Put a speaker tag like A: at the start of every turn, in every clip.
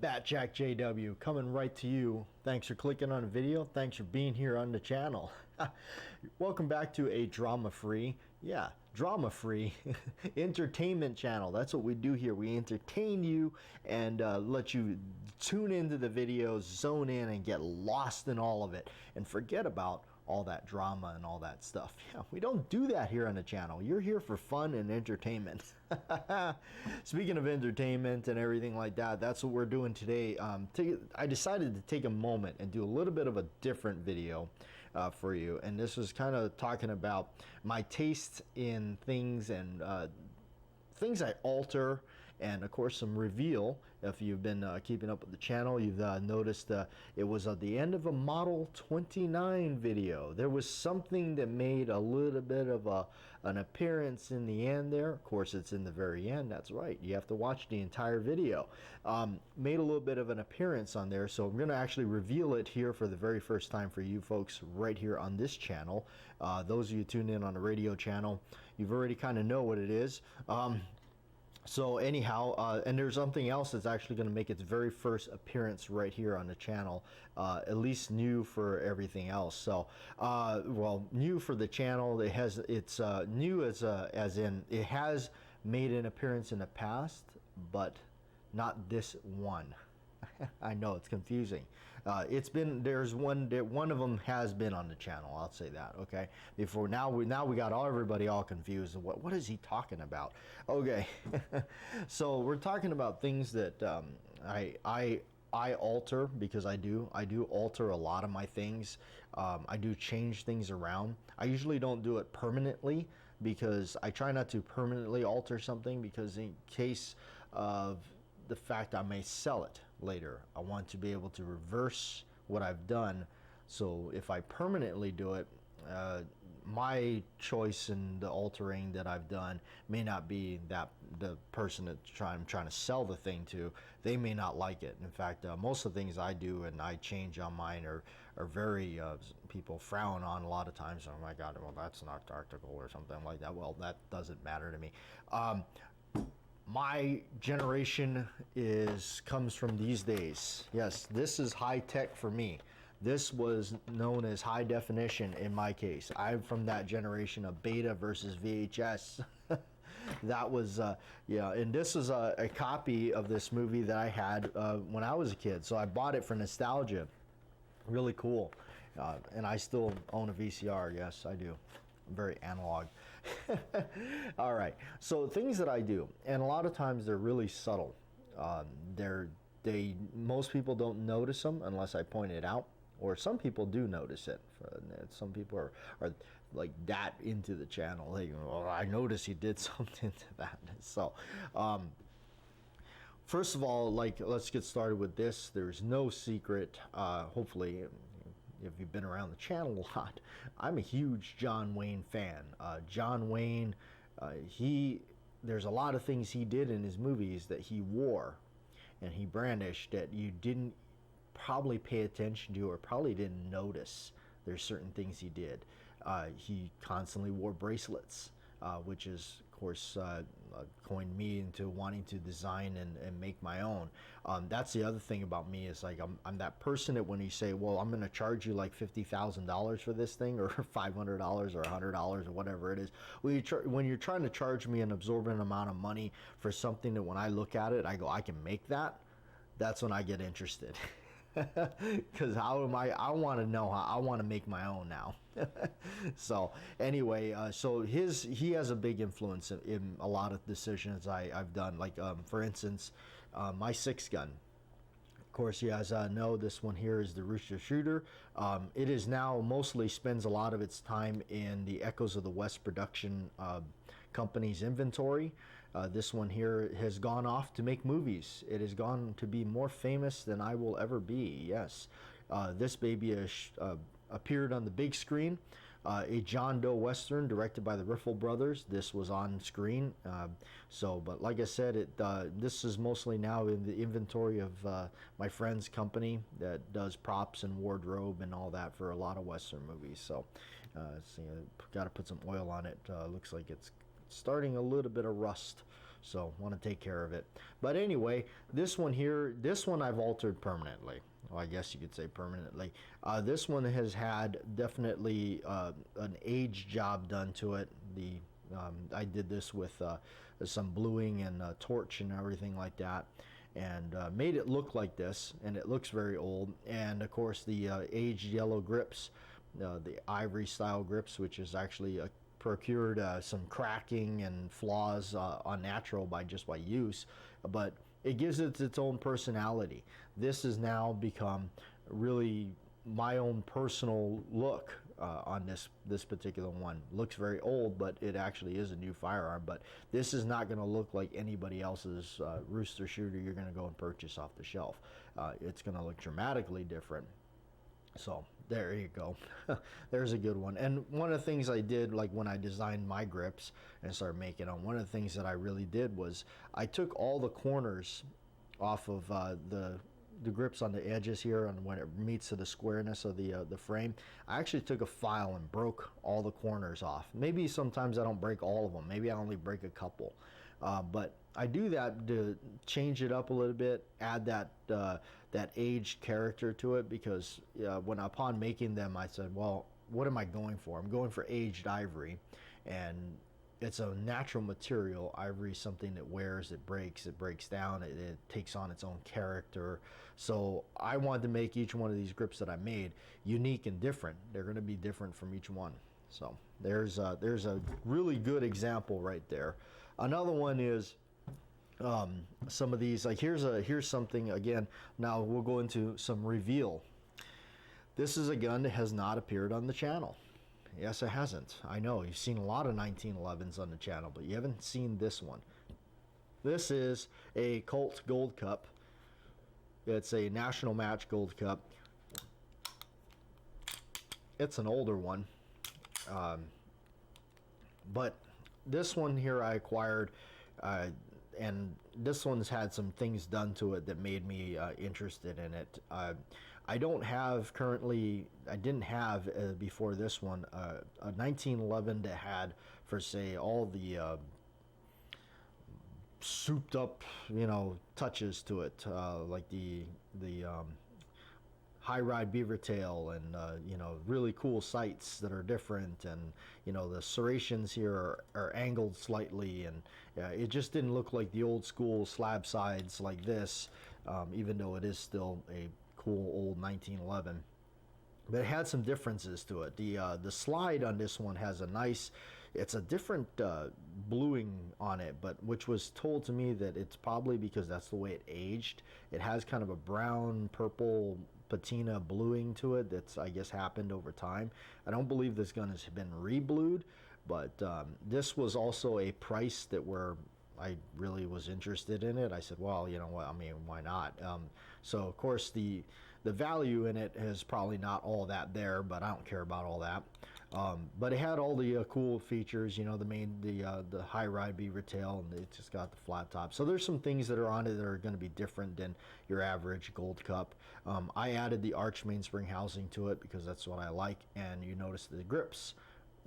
A: BATJAC J.W. coming right to you. Thanks for clicking on the video. Thanks for being here on the channel. Welcome back to a drama-free entertainment channel. That's what we do here. We entertain you and let you tune into the videos, zone in, and get lost in all of it and forget about all that drama and all that stuff. Yeah, we don't do that here on the channel. You're here for fun and entertainment. Speaking of entertainment and everything like that, that's what we're doing today. I decided to take a moment and do a little bit of a different video for you, and this was kind of talking about my taste in things and things I alter, and of course some reveal. If you've been keeping up with the channel, you've noticed it was at the end of a Model 29 video. There was something that made a little bit of an appearance in the end there. Of course, it's in the very end. That's right. You have to watch the entire video. Made a little bit of an appearance on there, so I'm going to actually reveal it here for the very first time for you folks right here on this channel. Those of you tuned in on the radio channel, you've already kind of know what it is. So anyhow, and there's something else that's actually going to make its very first appearance right here on the channel, at least new for everything else. So, well, new for the channel. It's new as in it has made an appearance in the past, but not this one. I know it's confusing. There's one of them has been on the channel. I'll say that. Okay. Before now we got everybody all confused. What is he talking about? Okay. So we're talking about things that I alter, because I do alter a lot of my things. I do change things around. I usually don't do it permanently, because I try not to permanently alter something, because in case of the fact I may sell it later, I want to be able to reverse what I've done. So if I permanently do it, my choice in the altering that I've done may not be that the person that I'm trying to sell the thing to, they may not like it. In fact, most of the things I do and I change on mine are very people frown on a lot of times. Oh my God, well, that's not tactical or something like that. Well, that doesn't matter to me. My generation comes from these days. Yes, this is high tech for me. This was known as high definition in my case. I'm from that generation of beta versus VHS. That was, yeah, and this is a copy of this movie that I had when I was a kid. So I bought it for nostalgia. Really cool. And I still own a VCR. Yes, I do. I'm very analog. All right, so things that I do, and a lot of times they're really subtle. Most people don't notice them unless I point it out, or some people do notice it. Some people are like that into the channel. They go, "Oh, I noticed you did something to that." So first of all, let's get started with this. There's no secret, hopefully, if you've been around the channel a lot, I'm a huge John Wayne fan. John Wayne, there's a lot of things he did in his movies that he wore and he brandished that you didn't probably pay attention to or probably didn't notice. There's certain things he did. He constantly wore bracelets, which is, of course, coined me into wanting to design and make my own. That's the other thing about me, is like I'm that person that when you say, well, I'm going to charge you like $50,000 for this thing, or $500 or $100 or whatever it is, when you're trying to charge me an absorbent amount of money for something that when I look at it, I go, I can make that. That's when I get interested. Because I want to know how I want to make my own now. So anyway, so he has a big influence in a lot of decisions I've done. Like for instance, my 6-gun. Of course, you guys know this one here is the Rooster Shooter. It is now mostly spends a lot of its time in the Echoes of the West production company's inventory. This one here has gone off to make movies. It has gone to be more famous than I will ever be. Yes, this baby appeared on the big screen. A John Doe Western directed by the Riffle Brothers. This was on screen. But like I said, this is mostly now in the inventory of my friend's company that does props and wardrobe and all that for a lot of Western movies. So, got to put some oil on it. Looks like it's starting a little bit of rust. So want to take care of it. But anyway, this one here, this one I've altered permanently. Well, I guess you could say permanently. This one has had definitely an age job done to it. I did this with some bluing and torch and everything like that, and made it look like this, and it looks very old. And of course the aged yellow grips, the ivory style grips, which is actually procured some cracking and flaws unnatural by use, but it gives it its own personality. This has now become really my own personal look on this particular one. Looks very old, but it actually is a new firearm. But this is not going to look like anybody else's rooster shooter you're going to go and purchase off the shelf. It's going to look dramatically different. So there you go. There's a good one. And one of the things I did, like when I designed my grips and started making them, one of the things that I really did was I took all the corners off of the grips on the edges here, and when it meets to the squareness of the frame, I actually took a file and broke all the corners off. Maybe sometimes I don't break all of them. Maybe I only break a couple. But I do that to change it up a little bit, add that aged character to it, because upon making them, I said, well, what am I going for? I'm going for aged ivory, and it's a natural material. Ivory is something that wears, it breaks down, it takes on its own character. So I wanted to make each one of these grips that I made unique and different. They're going to be different from each one. So there's a really good example right there. Another one is some of these, like here's something again. Now we'll go into some reveal. This is a gun that has not appeared on the channel. Yes, it hasn't. I know you've seen a lot of 1911s on the channel, but you haven't seen this one. This is a Colt Gold Cup. It's a National Match Gold Cup. It's an older one, but this one here I acquired, and this one's had some things done to it that made me interested in it. I don't have currently, I didn't have before this one, a 1911 that had, for say, all the souped up, touches to it, like the high ride beaver tail, and really cool sights that are different, and the serrations here are angled slightly, and it just didn't look like the old school slab sides like this, even though it is still a cool old 1911. But it had some differences to it. The slide on this one has a nice, it's a different bluing on it, but which was told to me that it's probably because that's the way it aged. It has kind of a brown purple patina bluing to it that's, I guess, happened over time. I don't believe this gun has been re-blued, but this was also a price that where I really was interested in it. I said, well, you know what, I mean, why not? So of course the value in it is probably not all that there, but I don't care about all that. But it had all the cool features, the high ride beaver tail, and it just got the flat top. So there's some things that are on it that are going to be different than your average Gold Cup. I added the arch mainspring housing to it because that's what I like, and you notice the grips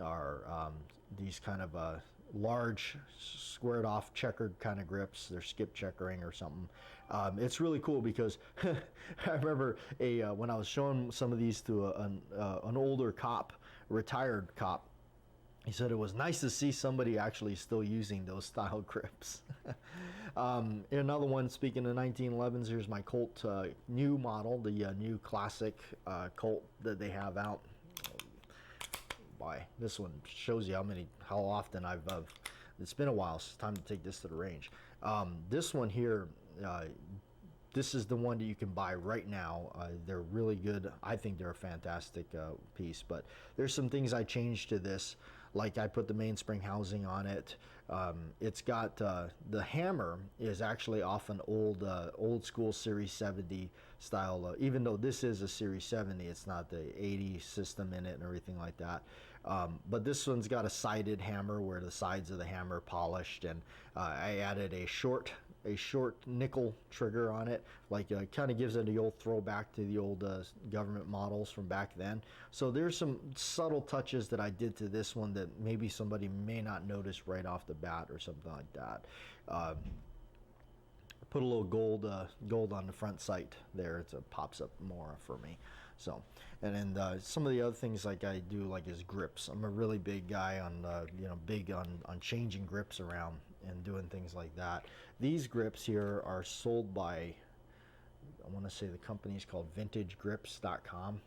A: are these kind of large squared off checkered kind of grips. They're skip checkering or something. It's really cool because I remember when I was showing some of these to an older cop, retired cop, he said it was nice to see somebody actually still using those style grips. Another one, speaking of 1911s, here's my Colt new model, the new classic Colt that they have out. Boy, this one shows you how often I've it's been a while. It's time to take this to the range. This one here, this is the one that you can buy right now. They're really good. I think they're a fantastic piece, but there's some things I changed to this. Like I put the mainspring housing on it. It's got the hammer is actually off an old school Series 70 style. Even though this is a Series 70, it's not the 80 system in it and everything like that. But this one's got a sided hammer where the sides of the hammer are polished, and I added a short a short nickel trigger on it, like kind of gives it the old throwback to the old government models from back then. So there's some subtle touches that I did to this one that maybe somebody may not notice right off the bat or something like that. Put a little gold on the front sight there. It pops up more for me. So, and then some of the other things like I do like is grips. I'm a really big guy on big on changing grips around and doing things like that. These grips here are sold by, I want to say the company is called vintagegrips.com.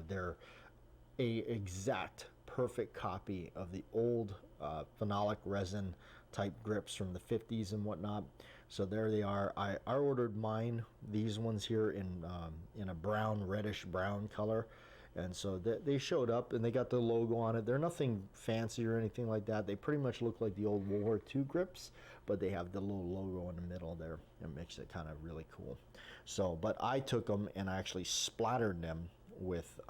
A: They're a exact perfect copy of the old phenolic resin type grips from the 50s and whatnot. So there they are. I ordered mine, these ones here in a brown, reddish brown color. And so they showed up and they got the logo on it. They're nothing fancy or anything like that. They pretty much look like the old World War II grips, but they have the little logo in the middle there. It makes it kind of really cool. So, but I took them and I actually splattered them with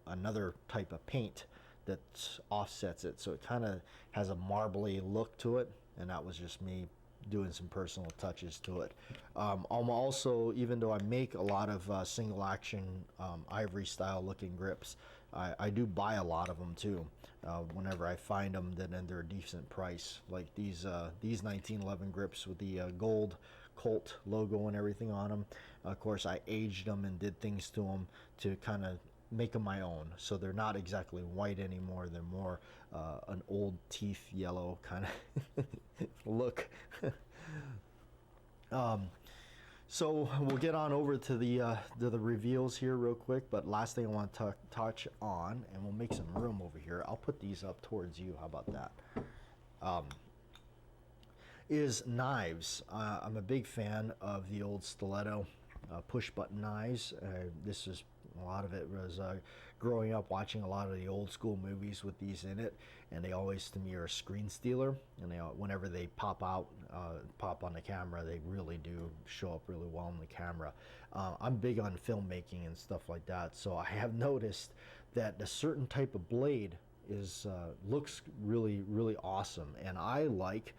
A: another type of paint that offsets it. So it kind of has a marbly look to it. And that was just me doing some personal touches to it. I'm also, even though I make a lot of single action ivory style looking grips, I do buy a lot of them too. Whenever I find them, then they're a decent price. Like these 1911 grips with the gold Colt logo and everything on them. Of course, I aged them and did things to them to kind of make them my own. So they're not exactly white anymore. They're more an old teeth yellow kind of look. So we'll get on over to the reveals here real quick, but last thing I want to touch on, and we'll make some room over here. I'll put these up towards you. How about that? Is knives. I'm a big fan of the old stiletto push button knives. This is a lot of it was growing up watching a lot of the old school movies with these in it, and they always to me are a screen stealer, and they whenever they pop out pop on the camera, they really do show up really well on the camera. I'm big on filmmaking and stuff like that, so I have noticed that a certain type of blade is looks really awesome, and I like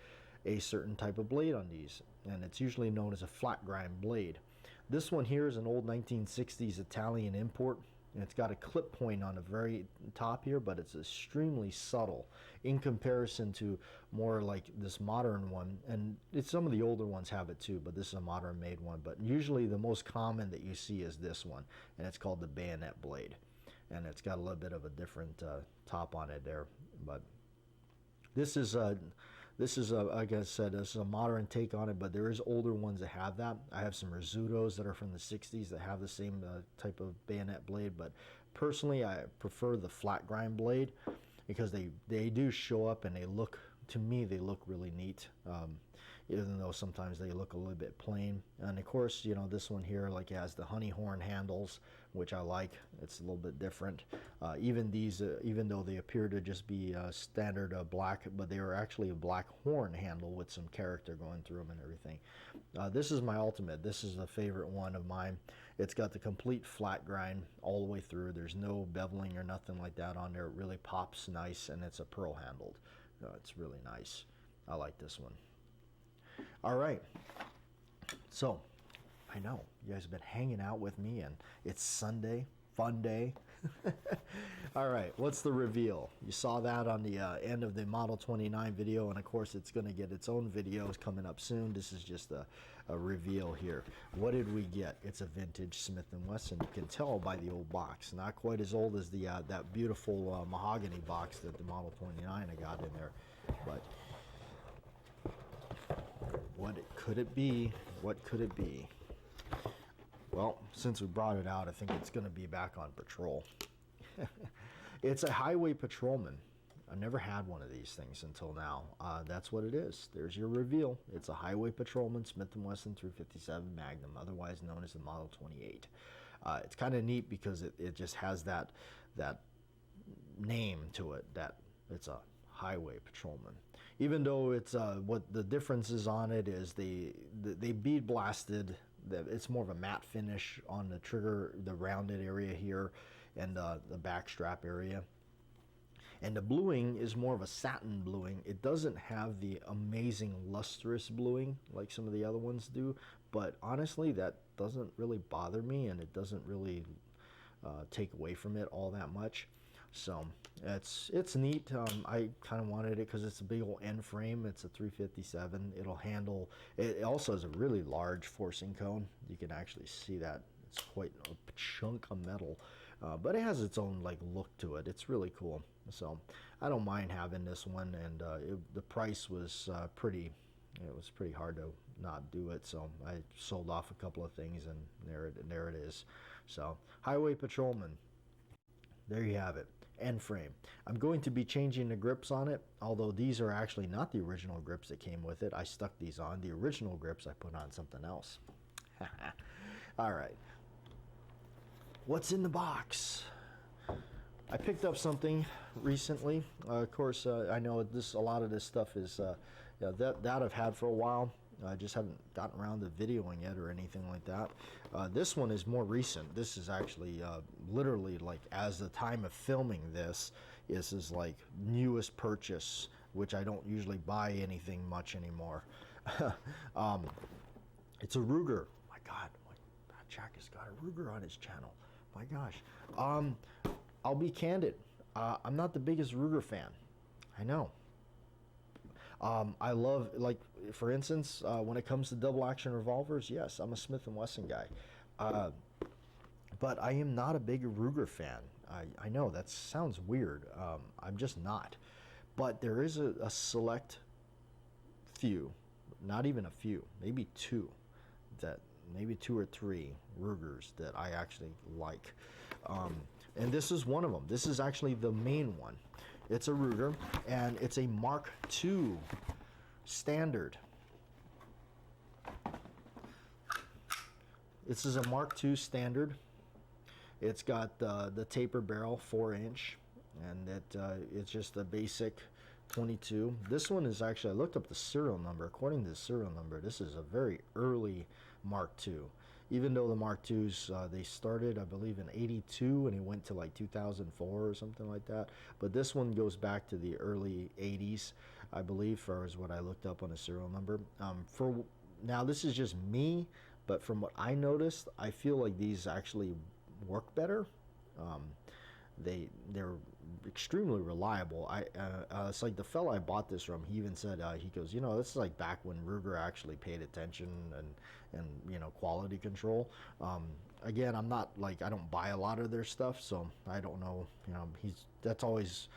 A: a certain type of blade on these, and it's usually known as a flat grind blade. This one here is an old 1960s Italian import, and it's got a clip point on the very top here, but it's extremely subtle in comparison to more like this modern one, and some of the older ones have it too, but this is a modern made one. But usually the most common that you see is this one, and it's called the Bayonet Blade, and it's got a little bit of a different top on it there. But this is like I said, this is a modern take on it, but there is older ones that have that. I have some Rizzutos that are from the 60s that have the same type of bayonet blade, but personally I prefer the flat grind blade because they do show up and they look, to me, they look really neat, even though sometimes they look a little bit plain. And of course, you know, this one here, like, it has the honey horn handles, which I like. It's a little bit different. Even these, even though they appear to just be standard black, but they are actually a black horn handle with some character going through them and everything. This is my ultimate. This is a favorite one of mine. It's got the complete flat grind all the way through. There's no beveling or nothing like that on there. It really pops nice, and it's a pearl handled. It's really nice. I like this one. All right, so I know you guys have been hanging out with me, and it's Sunday, fun day. All right, what's the reveal? You saw that on the end of the Model 29 video, and of course it's going to get its own videos coming up soon. This is just a reveal here. What did we get? It's a vintage Smith & Wesson. You can tell by the old box. Not quite as old as the that beautiful mahogany box that the Model 29 I got in there, but could it be? What could it be? Well, since we brought it out, I think it's going to be back on patrol. It's a highway patrolman. I've never had one of these things until now. That's what it is. There's your reveal. It's a highway patrolman Smith & Wesson 357 Magnum, otherwise known as the Model 28. It's kind of neat because it just has that name to it, that it's a highway patrolman. Even though it's what the difference is on it is they bead blasted. It's more of a matte finish on the trigger, the rounded area here, and the back strap area. And the bluing is more of a satin bluing. It doesn't have the amazing lustrous bluing like some of the other ones do, but honestly that doesn't really bother me, and it doesn't really take away from it all that much. So it's neat. I kind of wanted it because it's a big old end frame. It's a 357. It'll handle. It also has a really large forcing cone. You can actually see that. It's quite a chunk of metal, but it has its own like look to it. It's really cool. So I don't mind having this one, and the price was pretty. It was pretty hard to not do it, so I sold off a couple of things, and there it is. So Highway Patrolman. There you have it. End frame. I'm going to be changing the grips on it, although these are actually not the original grips that came with it. I stuck these on. The original grips I put on something else. All right. What's in the box? I picked up something recently. Of course, I know a lot of this stuff is that I've had for a while. I just haven't gotten around to videoing it or anything like that. This one is more recent. This is actually literally like as the time of filming this is like newest purchase, which I don't usually buy anything much anymore. It's a Ruger. My God, BATJAC has got a Ruger on his channel. My gosh. I'll be candid. I'm not the biggest Ruger fan. I know. I love, like, for instance, when it comes to double action revolvers, yes, I'm a Smith & Wesson guy. But I am not a big Ruger fan. I know that sounds weird. I'm just not. But there is a select few, not even a few, maybe two or three Rugers that I actually like. And this is one of them. This is actually the main one. It's a Ruger, and it's a Mark II standard. This is a Mark II standard. It's got the taper barrel, 4-inch, and it's just a basic 22. This one is actually, I looked up the serial number. According to the serial number, this is a very early Mark II. Even though the Mark IIs, they started, I believe, in 82, and it went to like 2004 or something like that. But this one goes back to the early 80s, I believe, far as what I looked up on the serial number. Now, this is just me, but from what I noticed, I feel like these actually work better. They're extremely reliable. It's like the fella I bought this from, he even said, he goes, you know, this is like back when Ruger actually paid attention and you know, quality control. Again, I'm not like, I don't buy a lot of their stuff, so I don't know, you know, that's always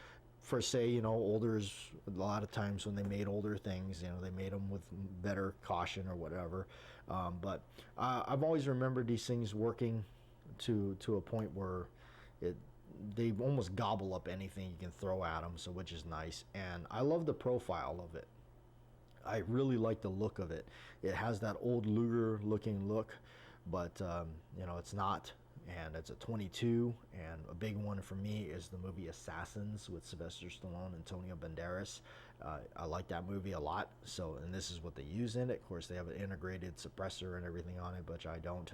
A: for say, you know, olders, a lot of times when they made older things, you know, they made them with better caution or whatever. But I've always remembered these things working to a point where they almost gobble up anything you can throw at them, so which is nice. And I love the profile of it. I really like the look of it. It has that old Luger looking look, but you know, it's not. And it's a 22, and a big one for me is the movie Assassins with Sylvester Stallone and Antonio Banderas. I like that movie a lot, so, and this is what they use in it. Of course, they have an integrated suppressor and everything on it, which I don't.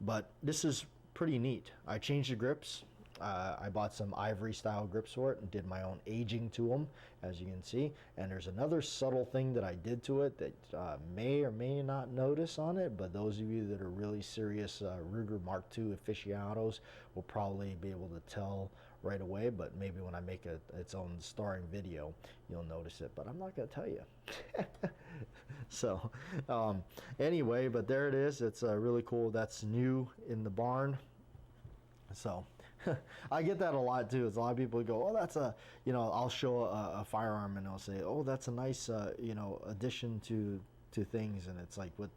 A: But this is pretty neat. I changed the grips. I bought some ivory style grips for it and did my own aging to them, as you can see. And there's another subtle thing that I did to it that may or may not notice on it, but those of you that are really serious Ruger Mark II aficionados will probably be able to tell right away, but maybe when I make its own starring video, you'll notice it, but I'm not going to tell you. So anyway, but there it is. It's really cool. That's new in the barn. So I get that a lot too. It's a lot of people go, oh, that's a, you know, I'll show a firearm and they'll say, oh, that's a nice, you know, addition to things. And it's like, what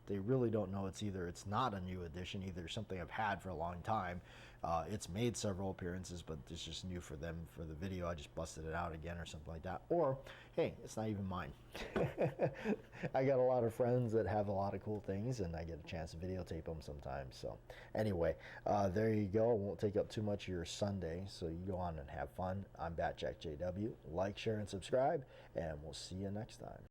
A: they really don't know, it's not a new addition, either something I've had for a long time. It's made several appearances, but it's just new for them for the video. I just busted it out again or something like that. Or, hey, it's not even mine. I got a lot of friends that have a lot of cool things, and I get a chance to videotape them sometimes. So anyway, there you go. I won't take up too much of your Sunday, so you go on and have fun. I'm BATJAC J.W. Like, share, and subscribe, and we'll see you next time.